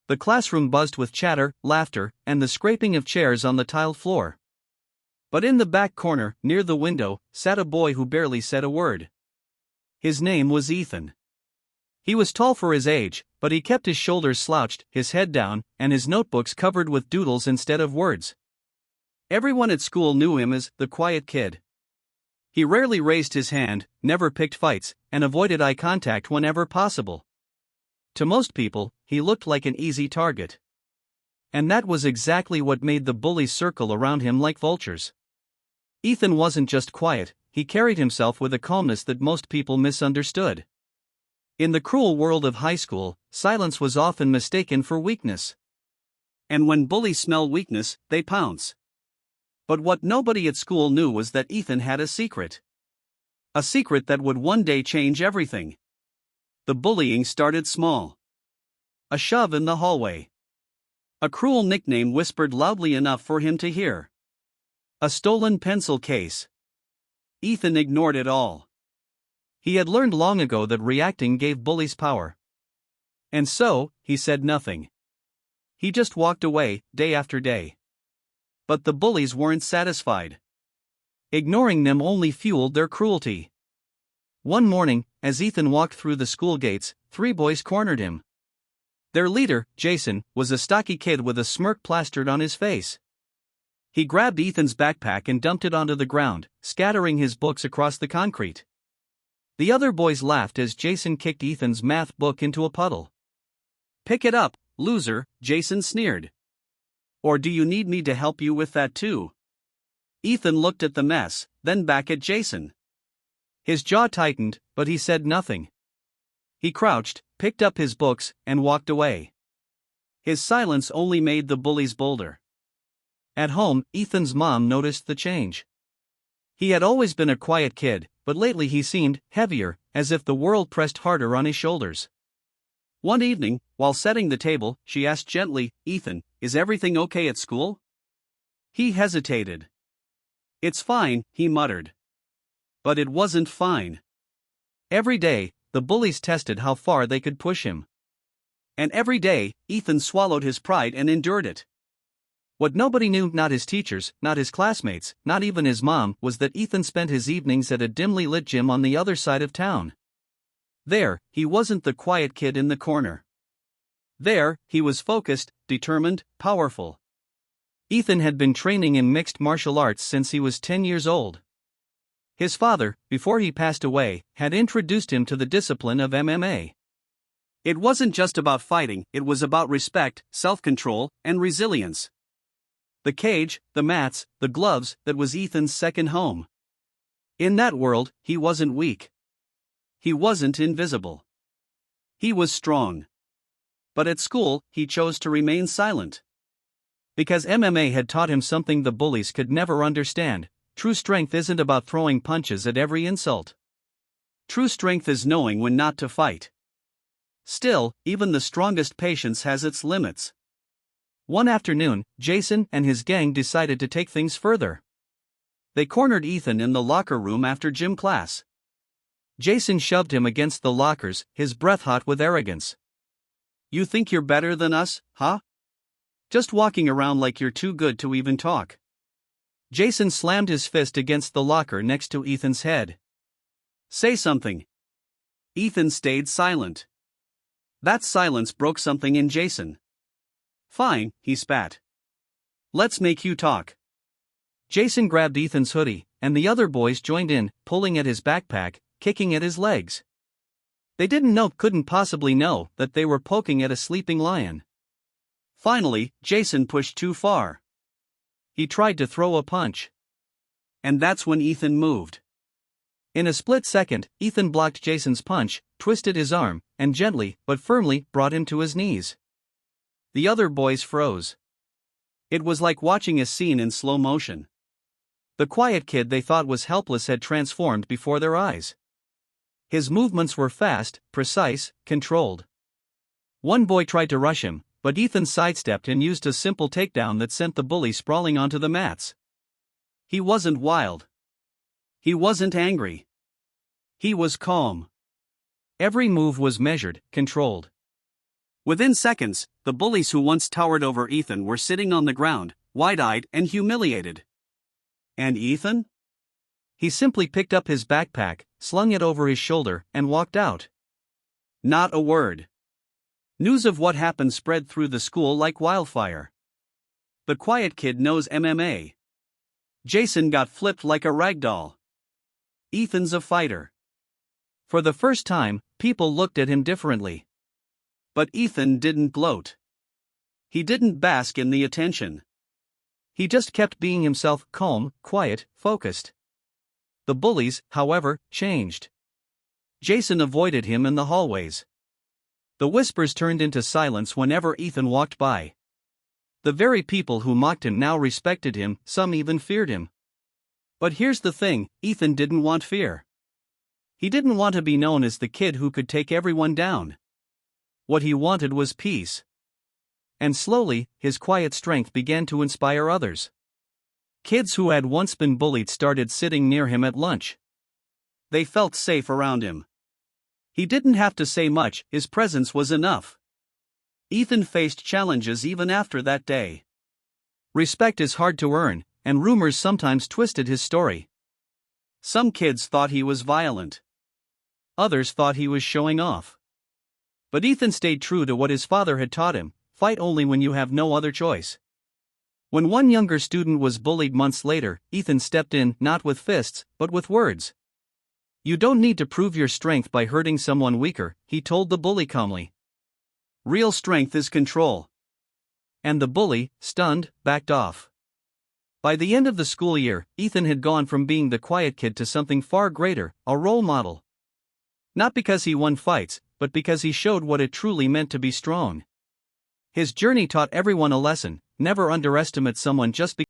The classroom buzzed with chatter, laughter, and the scraping of chairs on the tiled floor. But in the back corner, near the window, sat a boy who barely said a word. His name was Ethan. He was tall for his age, but he kept his shoulders slouched, his head down, and his notebooks covered with doodles instead of words. Everyone at school knew him as the quiet kid. He rarely raised his hand, never picked fights, and avoided eye contact whenever possible. To most people, he looked like an easy target. And that was exactly what made the bullies circle around him like vultures. Ethan wasn't just quiet, he carried himself with a calmness that most people misunderstood. In the cruel world of high school, silence was often mistaken for weakness. And when bullies smell weakness, they pounce. But what nobody at school knew was that Ethan had a secret. A secret that would one day change everything. The bullying started small. A shove in the hallway. A cruel nickname whispered loudly enough for him to hear. A stolen pencil case. Ethan ignored it all. He had learned long ago that reacting gave bullies power. And so, he said nothing. He just walked away, day after day. But the bullies weren't satisfied. Ignoring them only fueled their cruelty. One morning, as Ethan walked through the school gates, 3 boys cornered him. Their leader, Jason, was a stocky kid with a smirk plastered on his face. He grabbed Ethan's backpack and dumped it onto the ground, scattering his books across the concrete. The other boys laughed as Jason kicked Ethan's math book into a puddle. "Pick it up, loser," Jason sneered. "Or do you need me to help you with that too?" Ethan looked at the mess, then back at Jason. His jaw tightened, but he said nothing. He crouched, picked up his books, and walked away. His silence only made the bullies bolder. At home, Ethan's mom noticed the change. He had always been a quiet kid, but lately he seemed heavier, as if the world pressed harder on his shoulders. One evening, while setting the table, she asked gently, "Ethan, is everything okay at school?" He hesitated. "It's fine," he muttered. But it wasn't fine. Every day, the bullies tested how far they could push him. And every day, Ethan swallowed his pride and endured it. What nobody knew, not his teachers, not his classmates, not even his mom, was that Ethan spent his evenings at a dimly lit gym on the other side of town. There, he wasn't the quiet kid in the corner. There, he was focused, determined, powerful. Ethan had been training in mixed martial arts since he was 10 years old. His father, before he passed away, had introduced him to the discipline of MMA. It wasn't just about fighting, it was about respect, self-control, and resilience. The cage, the mats, the gloves, that was Ethan's second home. In that world, he wasn't weak. He wasn't invisible. He was strong. But at school, he chose to remain silent. Because MMA had taught him something the bullies could never understand: true strength isn't about throwing punches at every insult. True strength is knowing when not to fight. Still, even the strongest patience has its limits. One afternoon, Jason and his gang decided to take things further. They cornered Ethan in the locker room after gym class. Jason shoved him against the lockers, his breath hot with arrogance. "You think you're better than us, huh? Just walking around like you're too good to even talk." Jason slammed his fist against the locker next to Ethan's head. "Say something." Ethan stayed silent. That silence broke something in Jason. "Fine," he spat. "Let's make you talk." Jason grabbed Ethan's hoodie, and the other boys joined in, pulling at his backpack, kicking at his legs. They couldn't possibly know, that they were poking at a sleeping lion. Finally, Jason pushed too far. He tried to throw a punch. And that's when Ethan moved. In a split second, Ethan blocked Jason's punch, twisted his arm, and gently, but firmly, brought him to his knees. The other boys froze. It was like watching a scene in slow motion. The quiet kid they thought was helpless had transformed before their eyes. His movements were fast, precise, controlled. One boy tried to rush him, but Ethan sidestepped and used a simple takedown that sent the bully sprawling onto the mats. He wasn't wild. He wasn't angry. He was calm. Every move was measured, controlled. Within seconds, the bullies who once towered over Ethan were sitting on the ground, wide-eyed and humiliated. And Ethan? He simply picked up his backpack, slung it over his shoulder, and walked out. Not a word. News of what happened spread through the school like wildfire. The quiet kid knows MMA. Jason got flipped like a rag doll. Ethan's a fighter. For the first time, people looked at him differently. But Ethan didn't gloat. He didn't bask in the attention. He just kept being himself, calm, quiet, focused. The bullies, however, changed. Jason avoided him in the hallways. The whispers turned into silence whenever Ethan walked by. The very people who mocked him now respected him, some even feared him. But here's the thing, Ethan didn't want fear. He didn't want to be known as the kid who could take everyone down. What he wanted was peace. And slowly, his quiet strength began to inspire others. Kids who had once been bullied started sitting near him at lunch. They felt safe around him. He didn't have to say much, his presence was enough. Ethan faced challenges even after that day. Respect is hard to earn, and rumors sometimes twisted his story. Some kids thought he was violent. Others thought he was showing off. But Ethan stayed true to what his father had taught him: fight only when you have no other choice. When one younger student was bullied months later, Ethan stepped in, not with fists, but with words. You don't need to prove your strength by hurting someone weaker, he told the bully calmly. Real strength is control. And the bully, stunned, backed off. By the end of the school year, Ethan had gone from being the quiet kid to something far greater, a role model. Not because he won fights, but because he showed what it truly meant to be strong. His journey taught everyone a lesson: never underestimate someone just because